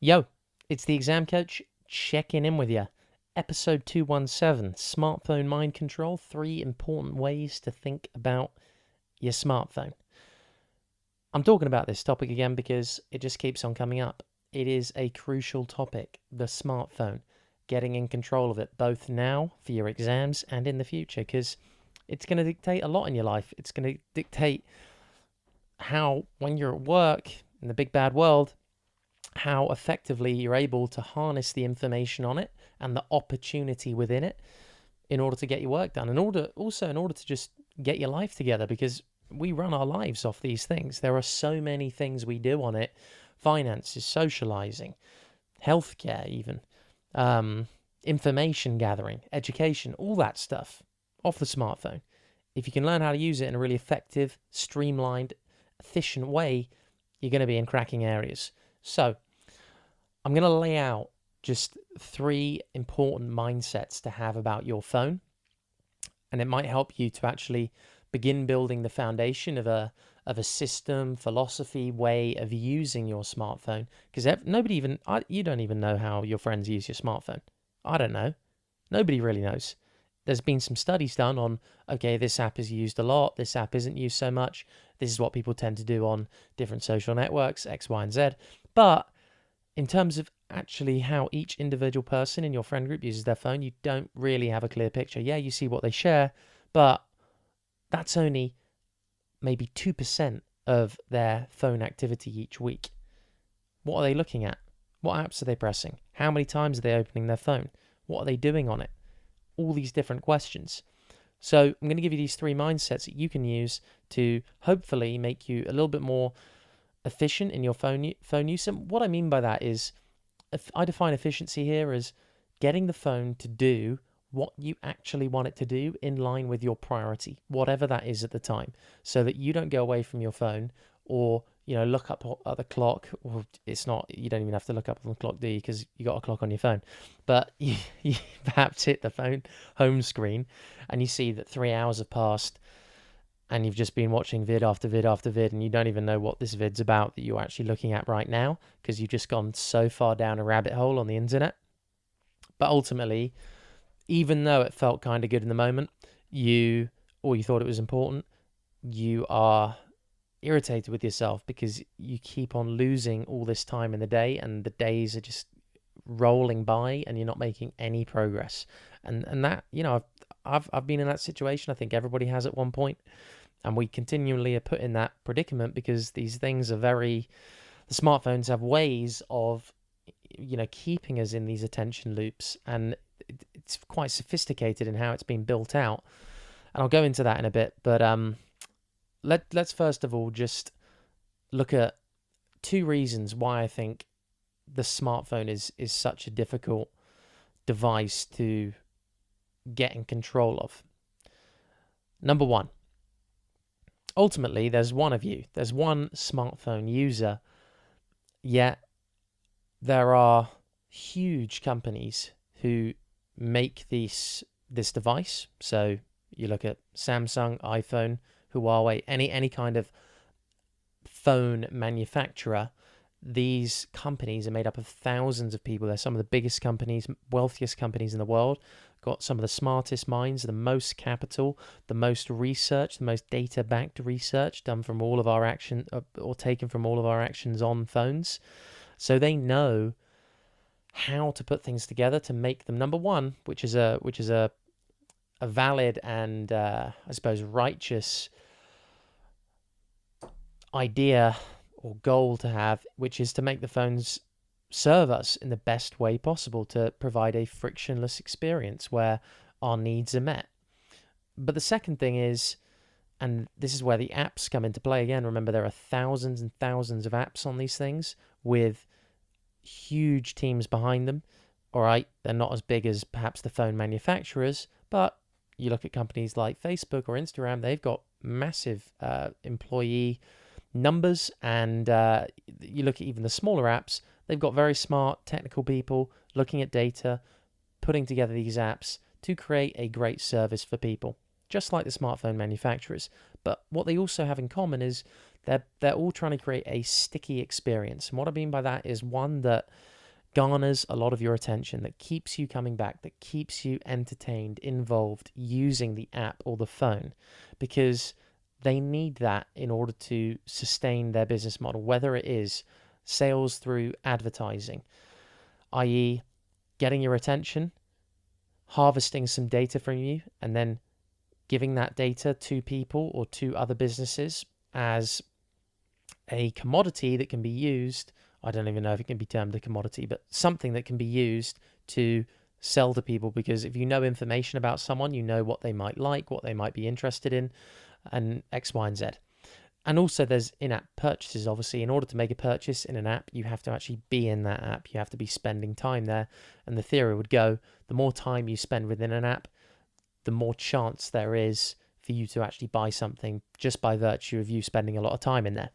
Yo, it's the exam coach checking in with you. Episode 217, Smartphone Mind Control, 3 important ways to think about your smartphone. I'm talking about this topic again because it just keeps on coming up. It is a crucial topic, the smartphone, getting in control of it, both now for your exams and in the future, because it's going to dictate a lot in your life. It's going to dictate how, when you're at work in the big bad world, how effectively you're able to harness the information on it and the opportunity within it in order to get your work done, in order to just get your life together, because we run our lives off these things. There are so many things we do on it: finances, socializing, healthcare, even information gathering, education, all that stuff off the smartphone. If you can learn how to use it in a really effective, streamlined, efficient way, you're going to be in cracking areas. So, I'm going to lay out just 3 important mindsets to have about your phone, and it might help you to actually begin building the foundation of a system, philosophy, way of using your smartphone. Because you don't even know how your friends use your smartphone. I don't know. Nobody really knows. There's been some studies done on, okay, this app is used a lot, this app isn't used so much, this is what people tend to do on different social networks, X, Y, and Z. But in terms of actually how each individual person in your friend group uses their phone, you don't really have a clear picture. Yeah, you see what they share, but that's only maybe 2% of their phone activity each week. What are they looking at? What apps are they pressing? How many times are they opening their phone? What are they doing on it? All these different questions. So I'm going to give you these 3 mindsets that you can use to hopefully make you a little bit more efficient in your phone use. And what I mean by that is, I define efficiency here as getting the phone to do what you actually want it to do in line with your priority, whatever that is at the time, so that you don't go away from your phone or look up at the clock. Or it's not, you don't even have to look up on the clock, do you? Because you got a clock on your phone. But you perhaps hit the phone home screen and you see that 3 hours have passed and you've just been watching vid after vid after vid, and you don't even know what this vid's about that you're actually looking at right now, because you've just gone so far down a rabbit hole on the internet. But ultimately, even though it felt kind of good in the moment, you thought it was important, you are irritated with yourself because you keep on losing all this time in the day, and the days are just rolling by and you're not making any progress. And that, I've been in that situation. I think everybody has at one point. And we continually are put in that predicament because these things are the smartphones have ways of, keeping us in these attention loops. And it's quite sophisticated in how it's been built out. And I'll go into that in a bit. But let's first of all just look at 2 reasons why I think the smartphone is such a difficult device to get in control of. Number 1. Ultimately, there's one of you. There's one smartphone user, yet there are huge companies who make this device. So you look at Samsung, iPhone, Huawei, any kind of phone manufacturer. These companies are made up of thousands of people. They're some of the biggest companies, wealthiest companies in the world, got some of the smartest minds, the most capital, the most research, the most data-backed research done from all of our action, or taken from all of our actions on phones. So they know how to put things together to make them, number one, which is a valid and I suppose righteous idea or goal to have, which is to make the phones serve us in the best way possible, to provide a frictionless experience where our needs are met. But the second thing is, and this is where the apps come into play again. Remember, there are thousands and thousands of apps on these things with huge teams behind them. All right, they're not as big as perhaps the phone manufacturers, but you look at companies like Facebook or Instagram, they've got massive employee numbers, and you look at even the smaller apps, they've got very smart technical people looking at data, putting together these apps to create a great service for people, just like the smartphone manufacturers. But what they also have in common is they're all trying to create a sticky experience. And what I mean by that is one that garners a lot of your attention, that keeps you coming back, that keeps you entertained, involved, using the app or the phone, because they need that in order to sustain their business model, whether it is sales through advertising, i.e., getting your attention, harvesting some data from you, and then giving that data to people or to other businesses as a commodity that can be used. I don't even know if it can be termed a commodity, but something that can be used to sell to people, because if you know information about someone, you know what they might like, what they might be interested in, and X, Y, and Z. And also there's in-app purchases. Obviously, in order to make a purchase in an app, you have to actually be in that app. You have to be spending time there. And the theory would go, the more time you spend within an app, the more chance there is for you to actually buy something just by virtue of you spending a lot of time in there.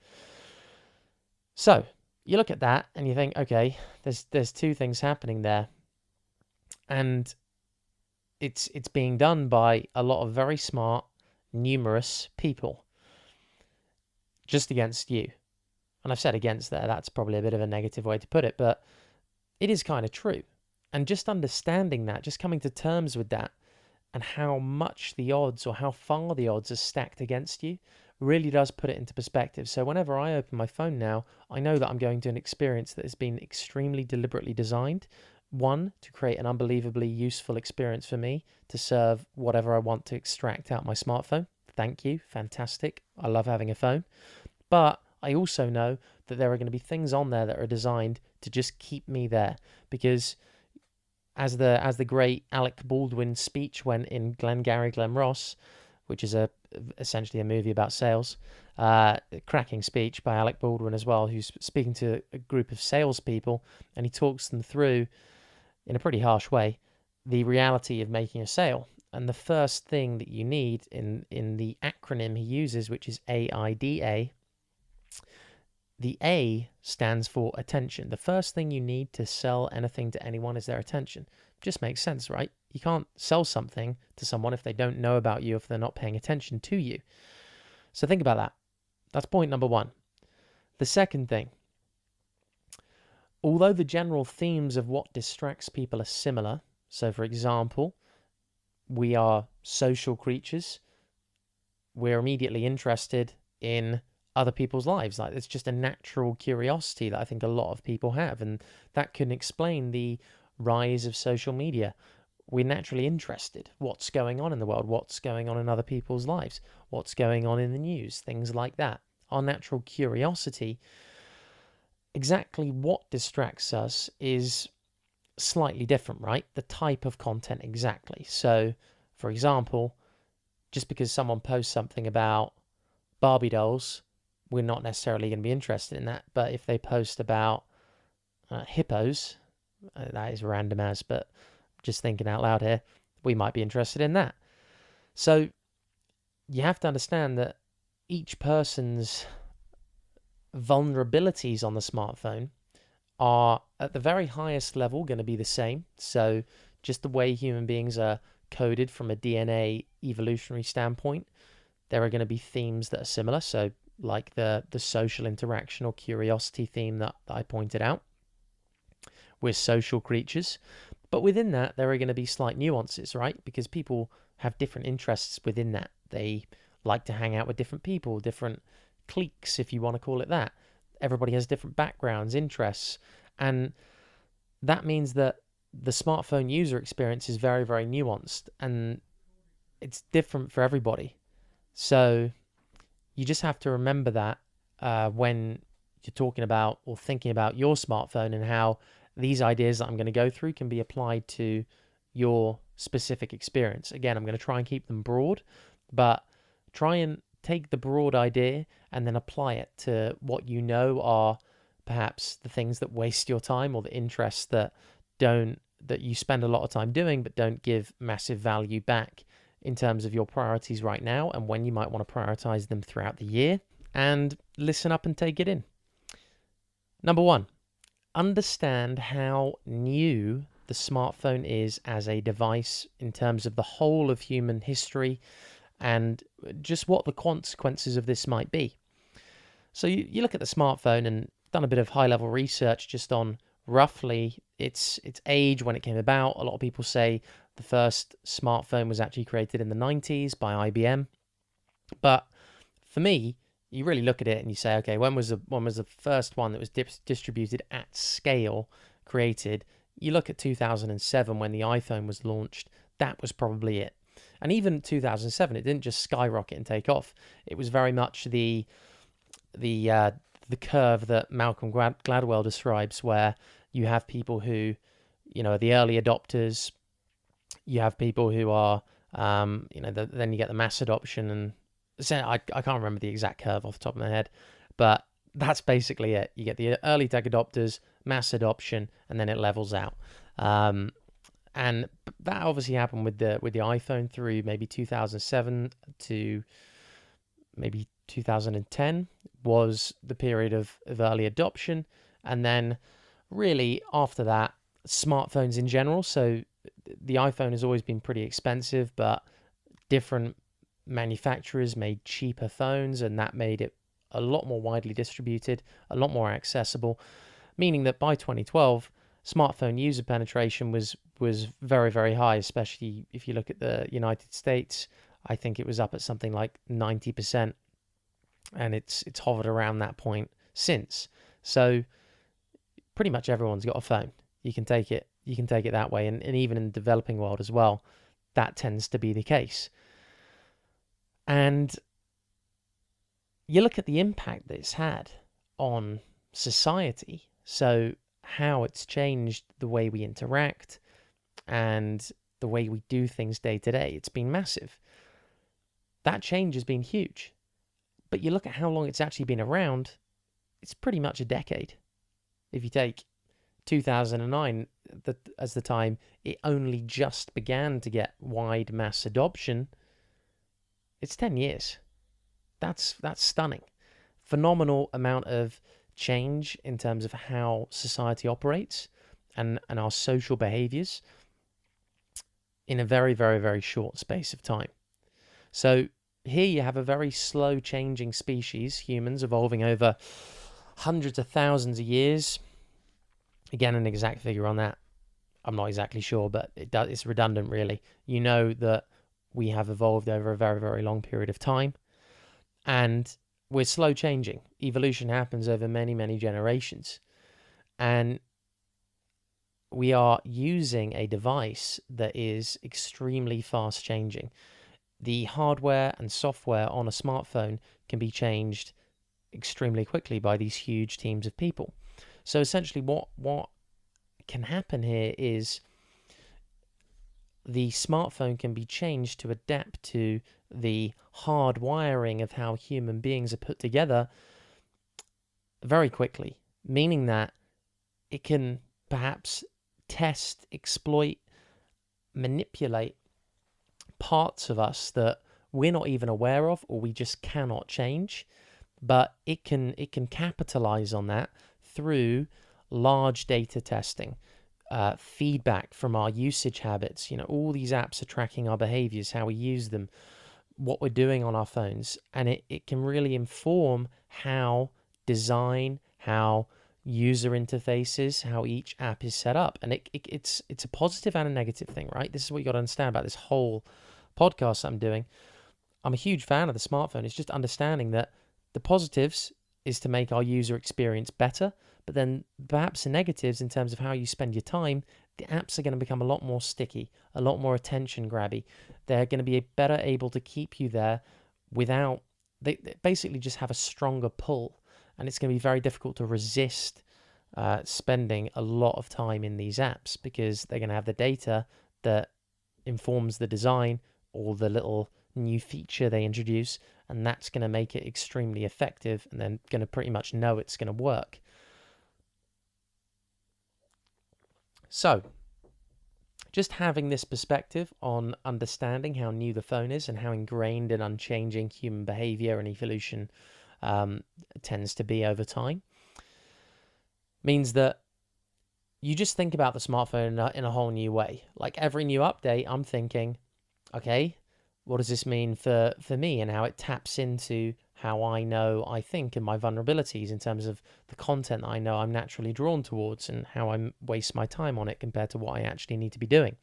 So you look at that and you think, okay, there's two things happening there. And it's being done by a lot of very smart, numerous people just against you. And I've said against there, that's probably a bit of a negative way to put it, but it is kind of true. And just understanding that, just coming to terms with that, and how much the odds, or how far the odds are stacked against you, really does put it into perspective. So whenever I open my phone now, I know that I'm going to an experience that has been extremely deliberately designed. One, to create an unbelievably useful experience for me to serve whatever I want to extract out my smartphone. Thank you. Fantastic. I love having a phone. But I also know that there are going to be things on there that are designed to just keep me there, because as the great Alec Baldwin speech went in Glengarry Glen Ross, which is essentially a movie about sales, cracking speech by Alec Baldwin as well, who's speaking to a group of salespeople, and he talks them through, in a pretty harsh way, the reality of making a sale. And the first thing that you need in the acronym he uses, which is AIDA, the A stands for attention. The first thing you need to sell anything to anyone is their attention. Just makes sense, right? You can't sell something to someone if they don't know about you, if they're not paying attention to you. So think about that. That's point number one. The second thing, although the general themes of what distracts people are similar, so for example, we are social creatures, we're immediately interested in other people's lives. Like, it's just a natural curiosity that I think a lot of people have, and that can explain the rise of social media. We're naturally interested. What's going on in the world? What's going on in other people's lives? What's going on in the news? Things like that. Our natural curiosity. Exactly what distracts us is slightly different, right? The type of content exactly. So, for example, just because someone posts something about Barbie dolls, we're not necessarily going to be interested in that. But if they post about hippos, that is random as, but just thinking out loud here, we might be interested in that. So you have to understand that each person's vulnerabilities on the smartphone are at the very highest level going to be the same. So just the way human beings are coded from a DNA evolutionary standpoint, there are going to be themes that are similar. So like the social interaction or curiosity theme that I pointed out. We're social creatures. But within that, there are going to be slight nuances, right? Because people have different interests within that. They like to hang out with different people, different cliques, if you want to call it that. Everybody has different backgrounds, interests. And that means that the smartphone user experience is very, very nuanced. And it's different for everybody. So you just have to remember that when you're talking about or thinking about your smartphone, and how these ideas that I'm going to go through can be applied to your specific experience. Again, I'm going to try and keep them broad, but try and take the broad idea and then apply it to what you know are perhaps the things that waste your time, or the interests that you spend a lot of time doing but don't give massive value back in terms of your priorities right now, and when you might want to prioritize them throughout the year. And listen up and take it in. Number one, understand how new the smartphone is as a device in terms of the whole of human history, and just what the consequences of this might be. So you look at the smartphone, and done a bit of high-level research just on roughly its age when it came about. A lot of people say the first smartphone was actually created in the 90s by IBM. But for me, you really look at it and you say, okay, when was the first one that was distributed at scale created? You look at 2007 when the iPhone was launched. That was probably it. And even 2007, it didn't just skyrocket and take off. It was very much the curve that Malcolm Gladwell describes, where you have people who, are the early adopters. You have people who are, then you get the mass adoption, and I can't remember the exact curve off the top of my head, but that's basically it. You get the early tech adopters, mass adoption, and then it levels out. And that obviously happened with the iPhone through maybe 2007 to maybe 2010 was the period of early adoption. And then really after that, smartphones in general. So the iPhone has always been pretty expensive, but different manufacturers made cheaper phones, and that made it a lot more widely distributed, a lot more accessible, meaning that by 2012, smartphone user penetration was very, very high, especially if you look at the United States. I think it was up at something like 90%, and it's hovered around that point since. So pretty much everyone's got a phone. You can take it that way, and even in the developing world as well, that tends to be the case. And you look at the impact that it's had on society, so how it's changed the way we interact and the way we do things day to day. It's been massive. That change has been huge. But you look at how long it's actually been around, it's pretty much a decade. If you take 2009 as the time it only just began to get wide mass adoption, it's 10 years. That's stunning. Phenomenal amount of change in terms of how society operates and our social behaviors in a very, very, very short space of time. So here you have a very slow changing species, humans, evolving over hundreds of thousands of years. Again, an exact figure on that, I'm not exactly sure, but it's redundant really. You know that we have evolved over a very, very long period of time, and we're slow changing. Evolution happens over many, many generations, and we are using a device that is extremely fast changing. The hardware and software on a smartphone can be changed extremely quickly by these huge teams of people. So essentially what can happen here is the smartphone can be changed to adapt to the hard wiring of how human beings are put together very quickly, meaning that it can perhaps test, exploit, manipulate parts of us that we're not even aware of or we just cannot change, but it can capitalize on that through large data testing, feedback from our usage habits. All these apps are tracking our behaviors, how we use them, what we're doing on our phones, and it can really inform how design, how user interfaces, how each app is set up. And it's a positive and a negative thing, right? This is what you got to understand about this whole podcast that I'm doing. I'm a huge fan of the smartphone. It's just understanding that the positives is to make our user experience better, but then perhaps the negatives in terms of how you spend your time, the apps are going to become a lot more sticky, a lot more attention grabby. They're going to be better able to keep you there without, they basically just have a stronger pull, and it's going to be very difficult to resist spending a lot of time in these apps, because they're going to have the data that informs the design or the little new feature they introduce, and that's going to make it extremely effective, and then going to pretty much know it's going to work. So just having this perspective on understanding how new the phone is and how ingrained and unchanging human behavior and evolution tends to be over time means that you just think about the smartphone in a whole new way. Like every new update, I'm thinking, okay, what does this mean for me, and how it taps into how I think, and my vulnerabilities in terms of the content that I know I'm naturally drawn towards and how I waste my time on it compared to what I actually need to be doing.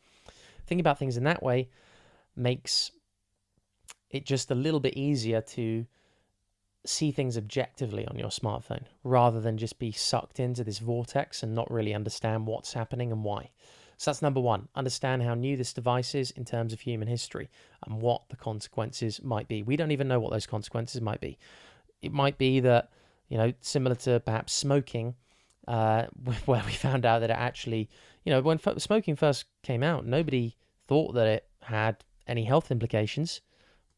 Thinking about things in that way makes it just a little bit easier to see things objectively on your smartphone rather than just be sucked into this vortex and not really understand what's happening and why. So that's number one. Understand how new this device is in terms of human history and what the consequences might be. We don't even know what those consequences might be. It might be that, similar to perhaps smoking, where we found out that it actually, when smoking first came out, nobody thought that it had any health implications.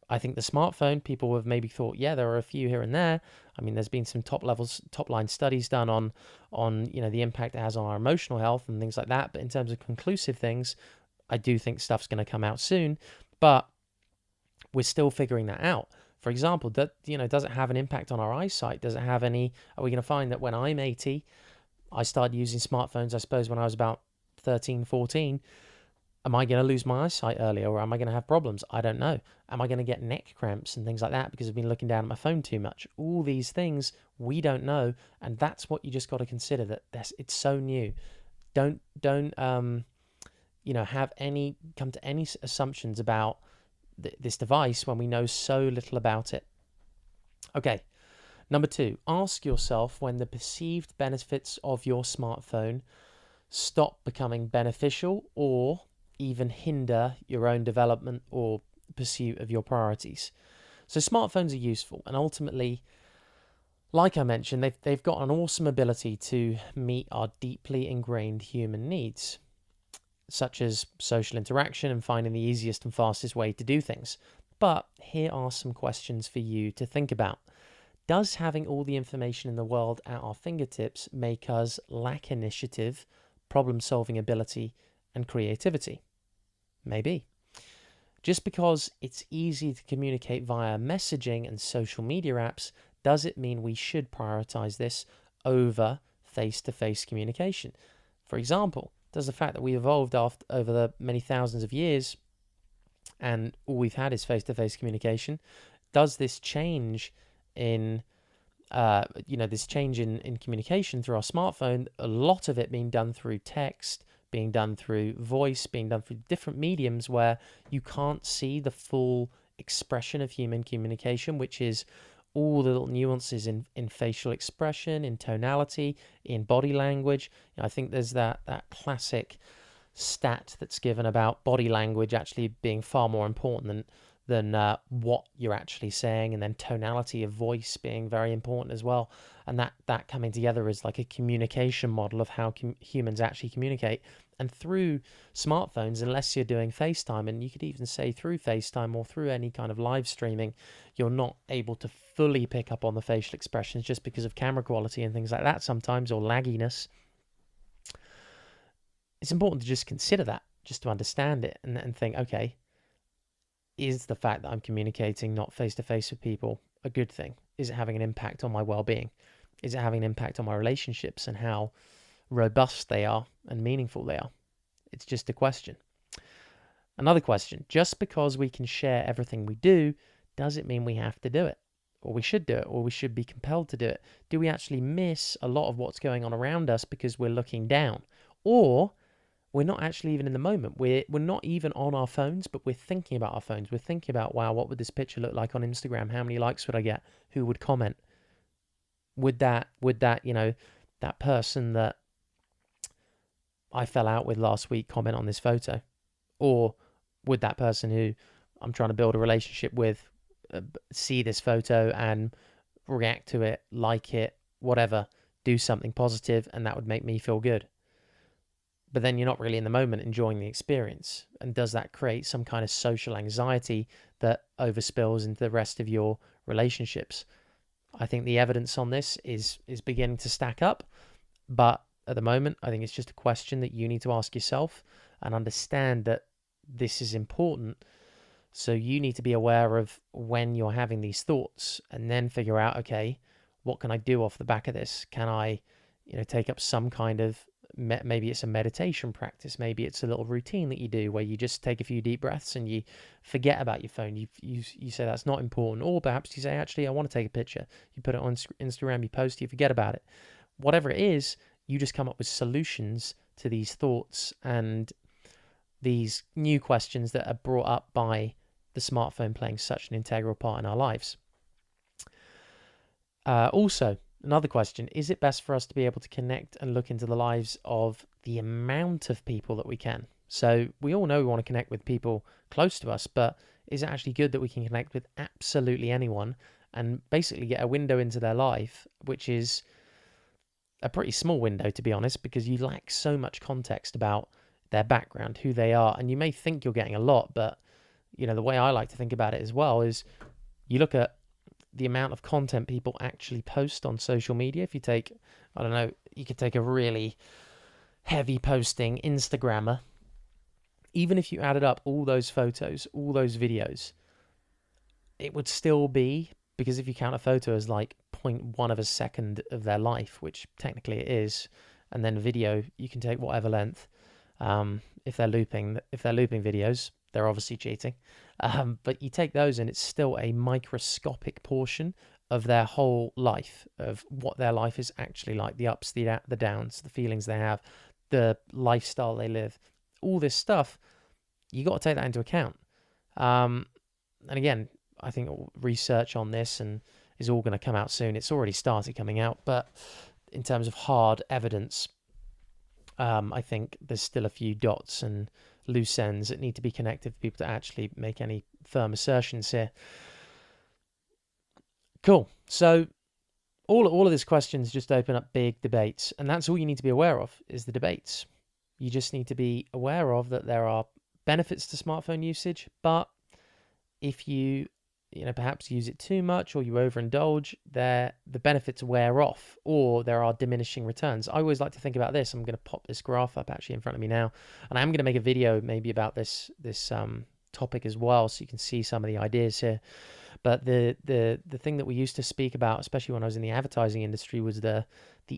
I think the smartphone, people have maybe thought, yeah, there are a few here and there. I mean, there's been some top line studies done on the impact it has on our emotional health and things like that. But in terms of conclusive things, I do think stuff's going to come out soon. But we're still figuring that out. For example, does it have an impact on our eyesight? Does it have any? Are we going to find that when I'm 80, I started using smartphones, I suppose, when I was about 13, 14. Am I going to lose my eyesight earlier, or am I going to have problems? I don't know. Am I going to get neck cramps and things like that because I've been looking down at my phone too much? All these things we don't know, and that's what you just got to consider. It's so new. Don't come to any assumptions about this device when we know so little about it. Okay. Number 2, ask yourself when the perceived benefits of your smartphone stop becoming beneficial or even hinder your own development or pursuit of your priorities. So smartphones are useful, and ultimately, like I mentioned, they've got an awesome ability to meet our deeply ingrained human needs, such as social interaction and finding the easiest and fastest way to do things. But here are some questions for you to think about. Does having all the information in the world at our fingertips make us lack initiative, problem-solving ability, and creativity? Maybe. Just because it's easy to communicate via messaging and social media apps, does it mean we should prioritize this over face-to-face communication? For example, does the fact that we evolved over the many thousands of years and all we've had is face-to-face communication, does this change in communication through our smartphone, a lot of it being done through text, being done through voice, being done through different mediums where you can't see the full expression of human communication, which is all the little nuances in facial expression, in tonality, in body language. I think there's that classic stat that's given about body language actually being far more important than what you're actually saying, and then tonality of voice being very important as well. And that coming together is like a communication model of how humans actually communicate. And through smartphones, unless you're doing FaceTime, and you could even say through FaceTime or through any kind of live streaming, you're not able to fully pick up on the facial expressions just because of camera quality and things like that sometimes, or lagginess. It's important to just consider that, just to understand it and think, okay, is the fact that I'm communicating not face-to-face with people a good thing? Is it having an impact on my well-being? Is it having an impact on my relationships and how robust they are and meaningful they are? It's just a question. Another question, just because we can share everything we do, does it mean we have to do it? Or we should do it, or we should be compelled to do it? Do we actually miss a lot of what's going on around us because we're looking down? Or we're not actually even in the moment. We're not even on our phones, but we're thinking about our phones. We're thinking about, wow, what would this picture look like on Instagram? How many likes would I get? Who would comment? Would that that person that I fell out with last week comment on this photo? Or would that person who I'm trying to build a relationship with see this photo and react to it, like it, whatever, do something positive, and that would make me feel good? But then you're not really in the moment enjoying the experience. And does that create some kind of social anxiety that overspills into the rest of your relationships? I think the evidence on this is beginning to stack up. But at the moment, I think it's just a question that you need to ask yourself and understand that this is important. So you need to be aware of when you're having these thoughts and then figure out, okay, what can I do off the back of this? Can I, take up some kind of maybe it's a meditation practice. Maybe it's a little routine that you do where you just take a few deep breaths and you forget about your phone. You say that's not important. Or perhaps you say, actually, I want to take a picture. You put it on Instagram, you post, you forget about it. Whatever it is, you just come up with solutions to these thoughts and these new questions that are brought up by the smartphone playing such an integral part in our lives. Also, another question, is it best for us to be able to connect and look into the lives of the amount of people that we can? So we all know we want to connect with people close to us, but is it actually good that we can connect with absolutely anyone and basically get a window into their life, which is a pretty small window, to be honest, because you lack so much context about their background, who they are, and you may think you're getting a lot, but the way I like to think about it as well is you look at the amount of content people actually post on social media. If you take, I don't know, you could take a really heavy posting Instagrammer. Even if you added up all those photos, all those videos, it would still be, because if you count a photo as like 0.1 of a second of their life, which technically it is, and then video, you can take whatever length. If they're looping videos, they're obviously cheating. But you take those and it's still a microscopic portion of their whole life, of what their life is actually like, the ups, the downs, the feelings they have, the lifestyle they live, all this stuff. You got to take that into account. And again, I think research on this and is all going to come out soon. It's already started coming out, but in terms of hard evidence, I think there's still a few dots and loose ends that need to be connected for people to actually make any firm assertions here. Cool. So all of these questions just open up big debates, and that's all you need to be aware of is the debates. You just need to be aware of that there are benefits to smartphone usage, but if you perhaps use it too much or you overindulge, the benefits wear off or there are diminishing returns. I always like to think about this. I'm going to pop this graph up actually in front of me now, and I'm going to make a video maybe about this topic as well, so you can see some of the ideas here. But the thing that we used to speak about, especially when I was in the advertising industry, was the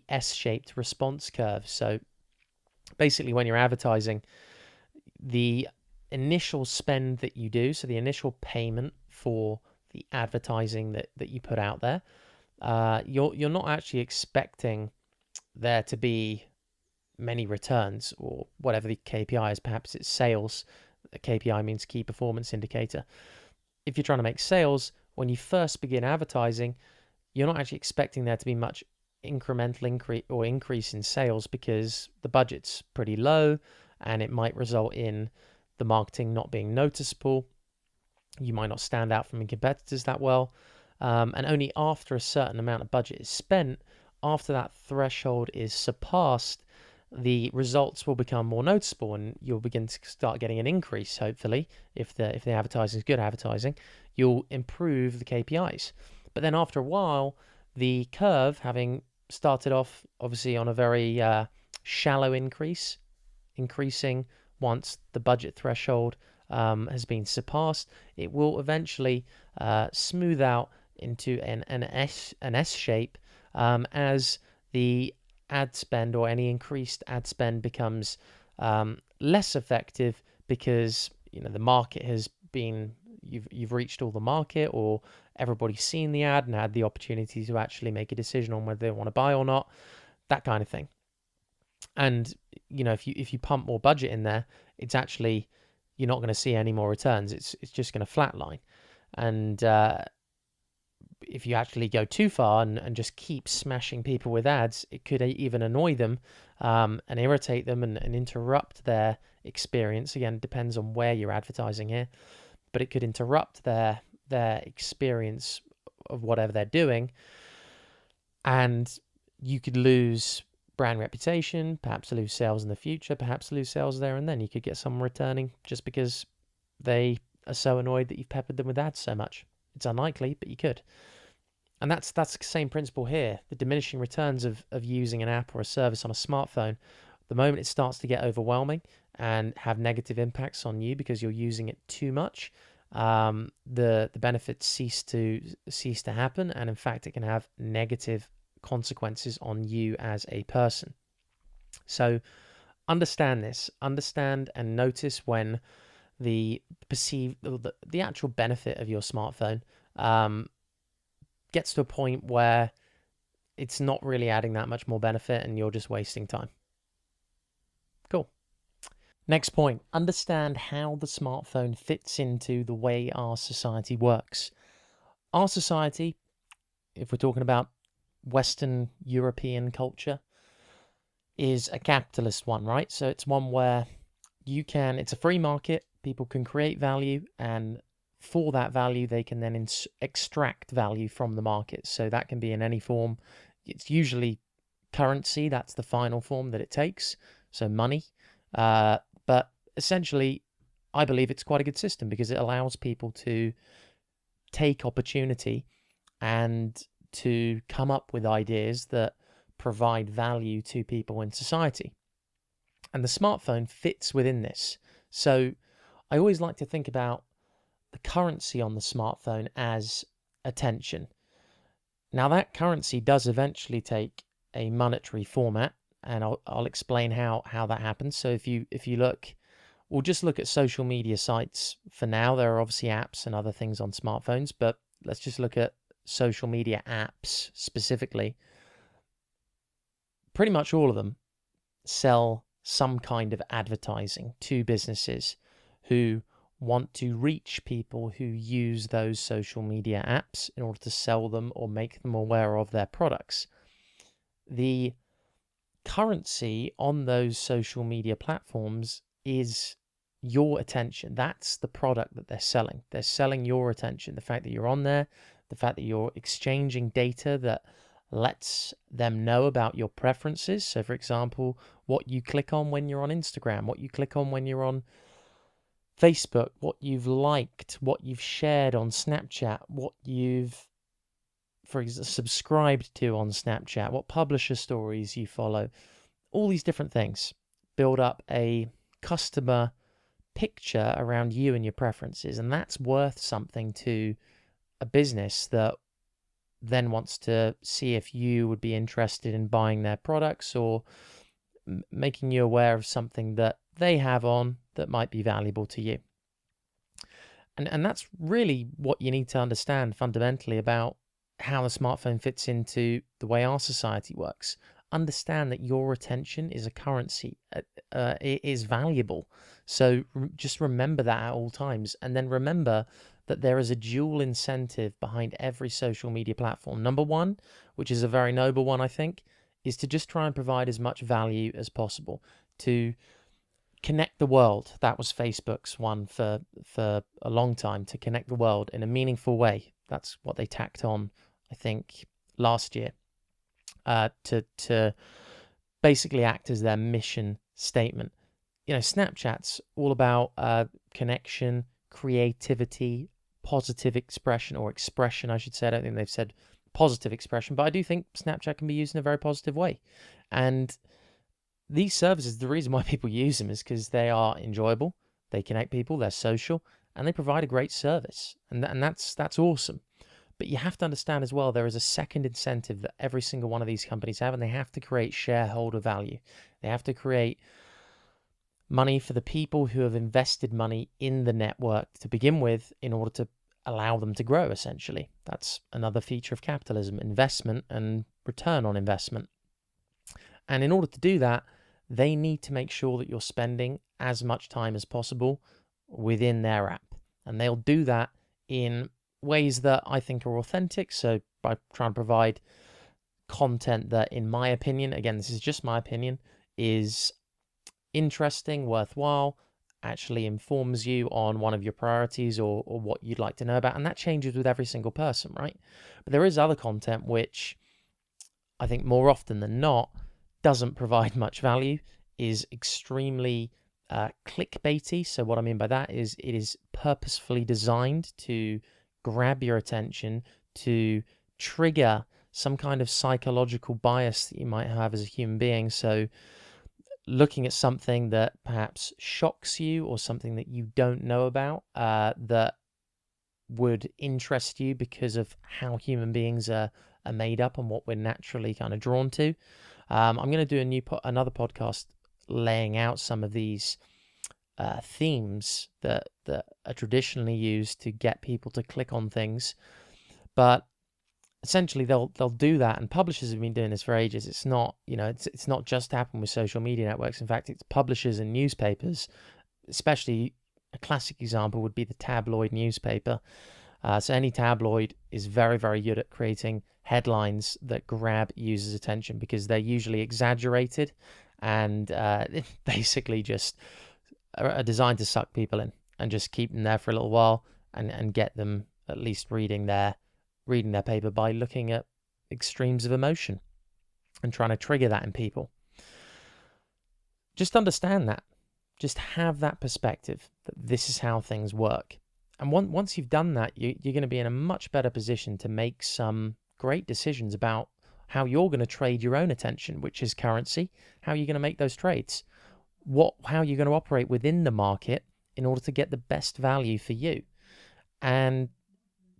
S-shaped response curve. So basically, when you're advertising, the initial spend that you do, so the initial payment for the advertising that you put out there, you're not actually expecting there to be many returns or whatever the KPI is. Perhaps it's sales. The KPI means key performance indicator. If you're trying to make sales, when you first begin advertising, you're not actually expecting there to be much incremental increase in sales because the budget's pretty low, and it might result in the marketing not being noticeable. You might not stand out from your competitors that well. And only after a certain amount of budget is spent, after that threshold is surpassed, the results will become more noticeable and you'll begin to start getting an increase, hopefully. If the advertising is good advertising, you'll improve the KPIs. But then after a while, the curve, having started off obviously on a very shallow increasing once the budget threshold has been surpassed, it will eventually smooth out into an S shape as the ad spend or any increased ad spend becomes less effective because the market has been, you've reached all the market, or everybody's seen the ad and had the opportunity to actually make a decision on whether they want to buy or not, that kind of thing. And if you pump more budget in there, it's actually, you're not going to see any more returns. It's just going to flatline. And if you actually go too far and just keep smashing people with ads, it could even annoy them and irritate them and interrupt their experience. Again, it depends on where you're advertising here, but it could interrupt their experience of whatever they're doing, and you could lose brand reputation, perhaps lose sales in the future, perhaps lose sales there and then. You could get someone returning just because they are so annoyed that you've peppered them with ads so much. It's unlikely, but you could. And that's the same principle here. The diminishing returns of using an app or a service on a smartphone, the moment it starts to get overwhelming and have negative impacts on you because you're using it too much, the benefits cease to happen, and in fact it can have negative consequences on you as a person. So understand this, understand and notice when the the actual benefit of your smartphone gets to a point where it's not really adding that much more benefit and you're just wasting time. Cool. Next point, understand how the smartphone fits into the way our society works. Our society, if we're talking about Western European culture, is a capitalist one, right? So it's one where it's a free market, people can create value, and for that value, they can then extract value from the market. So that can be in any form. It's usually currency, that's the final form that it takes, so money. But essentially, I believe it's quite a good system because it allows people to take opportunity and to come up with ideas that provide value to people in society. And the smartphone fits within this. So I always like to think about the currency on the smartphone as attention. Now that currency does eventually take a monetary format, and I'll explain how that happens. So if you look, we'll just look at social media sites for now. There are obviously apps and other things on smartphones, but let's just look at social media apps specifically. Pretty much all of them sell some kind of advertising to businesses who want to reach people who use those social media apps in order to sell them or make them aware of their products. The currency on those social media platforms is your attention. That's the product that they're selling. They're selling your attention. The fact that you're on there, the fact that you're exchanging data that lets them know about your preferences. So, for example, what you click on when you're on Instagram, what you click on when you're on Facebook, what you've liked, what you've shared on Snapchat, what you've, for example, subscribed to on Snapchat, what publisher stories you follow. All these different things build up a customer picture around you and your preferences, and that's worth something to a business that then wants to see if you would be interested in buying their products or making you aware of something that they have on that might be valuable to you. And that's really what you need to understand fundamentally about how the smartphone fits into the way our society works. Understand that your attention is a currency. It is valuable. So just remember that at all times. And then remember that there is a dual incentive behind every social media platform. Number one, which is a very noble one, I think, is to just try and provide as much value as possible, to connect the world. That was Facebook's one for a long time, to connect the world in a meaningful way. That's what they tacked on, I think, last year, to basically act as their mission statement. You know, Snapchat's all about connection, creativity, positive expression, or expression, I should say. I don't think they've said positive expression, but I do think Snapchat can be used in a very positive way. And these services, the reason why people use them is because they are enjoyable, they connect people, they're social, and they provide a great service. And that's awesome. But you have to understand as well, there is a second incentive that every single one of these companies have, and they have to create shareholder value. They have to create money for the people who have invested money in the network to begin with in order to allow them to grow, essentially. That's another feature of capitalism, investment and return on investment. And in order to do that, they need to make sure that you're spending as much time as possible within their app. And they'll do that in ways that I think are authentic. So by trying to provide content that, in my opinion, again, this is just my opinion, is interesting, worthwhile, actually informs you on one of your priorities or what you'd like to know about. And that changes with every single person, right? But there is other content which I think more often than not doesn't provide much value, is extremely clickbaity. So what I mean by that is it is purposefully designed to grab your attention, to trigger some kind of psychological bias that you might have as a human being. So looking at something that perhaps shocks you or something that you don't know about that would interest you because of how human beings are made up and what we're naturally kind of drawn to. I'm going to do another podcast laying out some of these themes that are traditionally used to get people to click on things, but essentially they'll do that, and publishers have been doing this for ages. It's not, it's not just happened with social media networks. In fact, it's publishers and newspapers, especially. A classic example would be the tabloid newspaper. So any tabloid is very, very good at creating headlines that grab users' attention because they're usually exaggerated and basically just are designed to suck people in and just keep them there for a little while and get them at least reading their paper by looking at extremes of emotion and trying to trigger that in people. Just understand that. Just have that perspective that this is how things work. And once you've done that, you're going to be in a much better position to make some great decisions about how you're going to trade your own attention, which is currency, how you're going to make those trades, how you're going to operate within the market in order to get the best value for you. And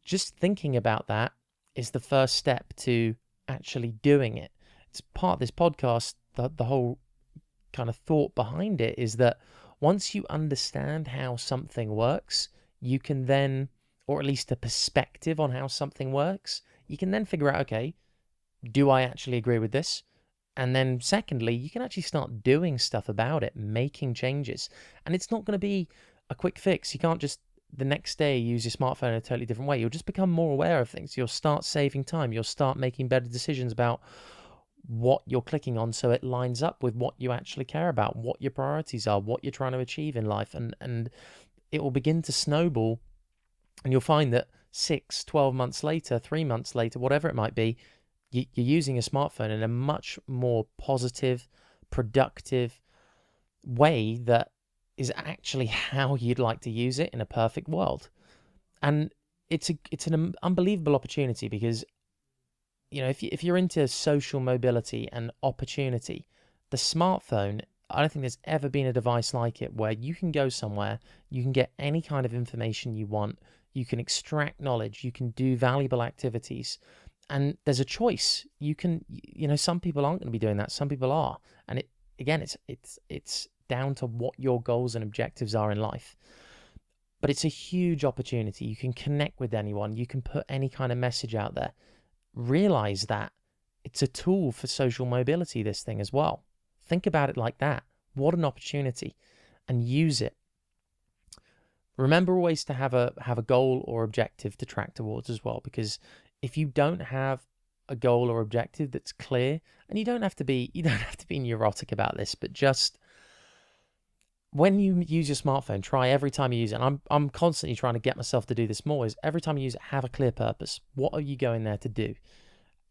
just thinking about that is the first step to actually doing it. It's part of this podcast, the whole kind of thought behind it is that once you understand how something works, you can then, or at least a perspective on how something works, you can then figure out, okay, do I actually agree with this? And then secondly, you can actually start doing stuff about it, making changes. And it's not going to be a quick fix. You can't just the next day use your smartphone in a totally different way. You'll just become more aware of things. You'll start saving time. You'll start making better decisions about what you're clicking on so it lines up with what you actually care about, what your priorities are, what you're trying to achieve in life. And it will begin to snowball, and you'll find that 6, 12 months later, 3 months later, whatever it might be, you're using a smartphone in a much more positive, productive way that is actually how you'd like to use it in a perfect world. And it's an unbelievable opportunity because, if you're into social mobility and opportunity, the smartphone, I don't think there's ever been a device like it where you can go somewhere, you can get any kind of information you want, you can extract knowledge, you can do valuable activities, and there's a choice. You can, some people aren't going to be doing that, some people are, and it's down to what your goals and objectives are in life. But it's a huge opportunity. You can connect with anyone, you can put any kind of message out there. Realize that it's a tool for social mobility, this thing as well. Think about it like that. What an opportunity, and use it. Remember always to have a goal or objective to track towards as well, because if you don't have a goal or objective that's clear, and you don't have to be neurotic about this, but just when you use your smartphone, try every time you use it. And I'm constantly trying to get myself to do this more. Is every time you use it, have a clear purpose. What are you going there to do?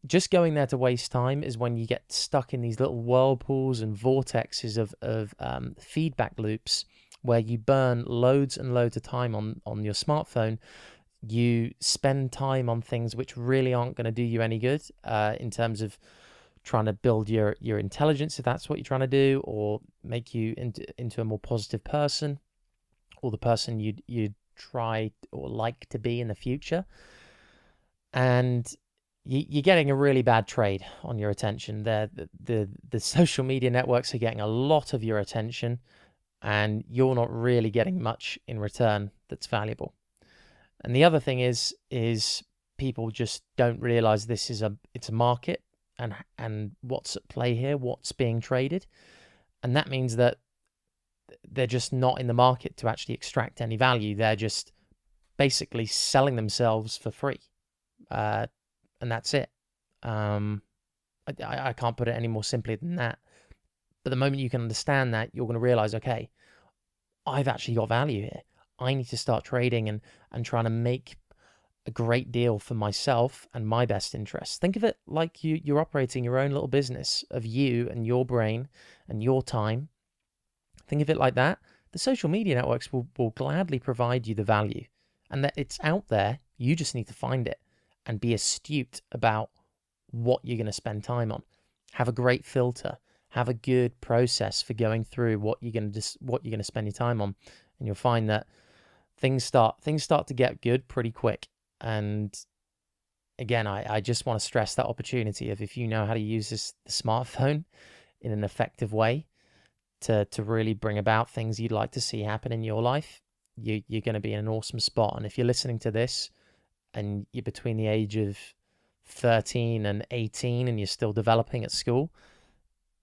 Just going there to waste time is when you get stuck in these little whirlpools and vortexes of feedback loops where you burn loads and loads of time on your smartphone. You spend time on things which really aren't going to do you any good in terms of trying to build your intelligence, if that's what you're trying to do, or make you into a more positive person, or the person you'd try or like to be in the future. And you're getting a really bad trade on your attention. The social media networks are getting a lot of your attention, and you're not really getting much in return that's valuable. And the other thing is people just don't realize it's a market, and what's at play here, what's being traded. And that means that they're just not in the market to actually extract any value. They're just basically selling themselves for free. And that's it. I can't put it any more simply than that. But the moment you can understand that, you're going to realize, okay, I've actually got value here. I need to start trading and trying to make a great deal for myself and my best interests. Think of it like you're operating your own little business of you and your brain and your time. Think of it like that. The social media networks will gladly provide you the value, and that it's out there. You just need to find it and be astute about what you're going to spend time on. Have a great filter. Have a good process for going through what you're going to spend your time on, and you'll find that things start to get good pretty quick. And again, I just want to stress that opportunity of, if you know how to use the smartphone in an effective way to really bring about things you'd like to see happen in your life, you're going to be in an awesome spot. And if you're listening to this and you're between the age of 13 and 18 and you're still developing at school,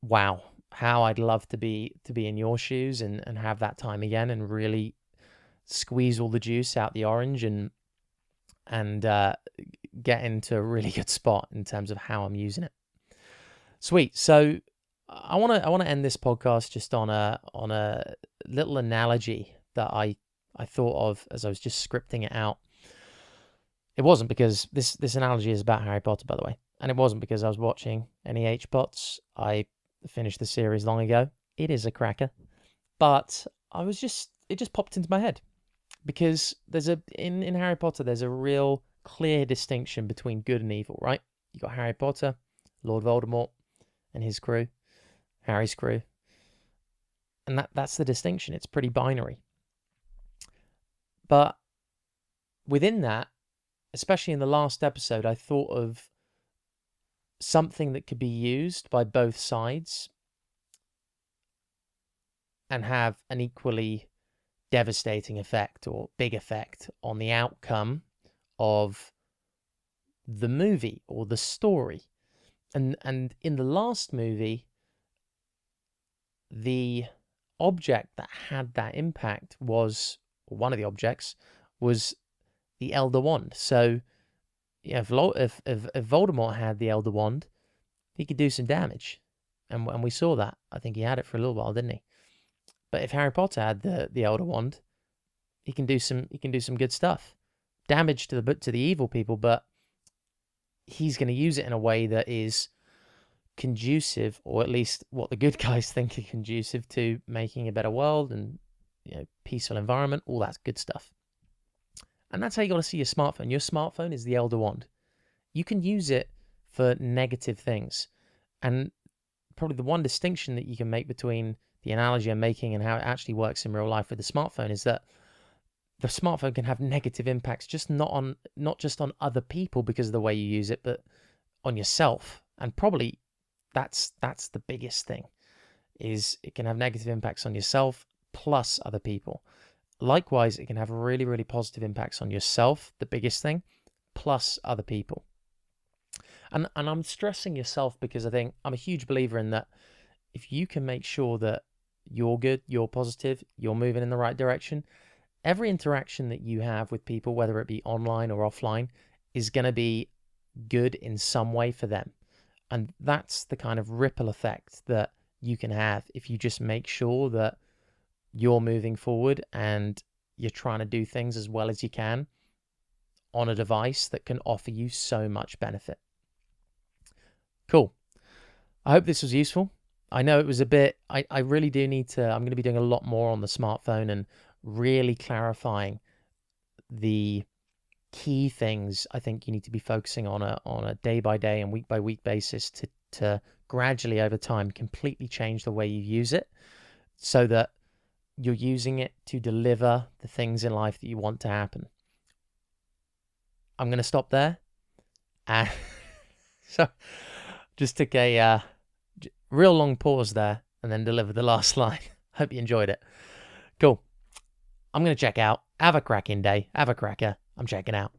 wow, how I'd love to be in your shoes and have that time again and really squeeze all the juice out the orange and get into a really good spot in terms of how I'm using it. Sweet. So I want to end this podcast just on a little analogy that I thought of as I was just scripting it out. It wasn't because this analogy is about Harry Potter, by the way, and it wasn't because I was watching any H-Bots. I finished the series long ago. It is a cracker, but it just popped into my head because there's in Harry Potter there's a real clear distinction between good and evil, right? You got Harry Potter, Lord Voldemort, and his crew, Harry's crew, and that's the distinction. It's pretty binary. But within that, especially in the last episode, I thought of something that could be used by both sides and have an equally devastating effect or big effect on the outcome of the movie or the story. And in the last movie, the object that had that impact was, or one of the objects was, the Elder Wand. So yeah, if Voldemort had the Elder Wand, he could do some damage, and we saw that. I think he had it for a little while, didn't he? But if Harry Potter had the Elder Wand, he can do some good stuff, damage to the evil people, but he's going to use it in a way that is conducive, or at least what the good guys think are conducive to making a better world and peaceful environment, all that good stuff. And that's how you got to see your smartphone. Your smartphone is the Elder Wand. You can use it for negative things. And probably the one distinction that you can make between the analogy I'm making and how it actually works in real life with the smartphone is that the smartphone can have negative impacts, not just on other people because of the way you use it, but on yourself. And probably that's the biggest thing, is it can have negative impacts on yourself plus other people. Likewise, it can have really, really positive impacts on yourself, the biggest thing, plus other people. And I'm stressing yourself because I think I'm a huge believer in that. If you can make sure that you're good, you're positive, you're moving in the right direction, every interaction that you have with people, whether it be online or offline, is going to be good in some way for them. And that's the kind of ripple effect that you can have if you just make sure that you're moving forward and you're trying to do things as well as you can on a device that can offer you so much benefit. Cool. I hope this was useful. I know it was a bit, I really do need to, I'm going to be doing a lot more on the smartphone and really clarifying the key things I think you need to be focusing on a day by day and week by week basis to gradually over time completely change the way you use it so that you're using it to deliver the things in life that you want to happen. I'm going to stop there. So just took a real long pause there and then delivered the last line. Hope you enjoyed it. Cool. I'm going to check out. Have a cracking day. Have a cracker. I'm checking out.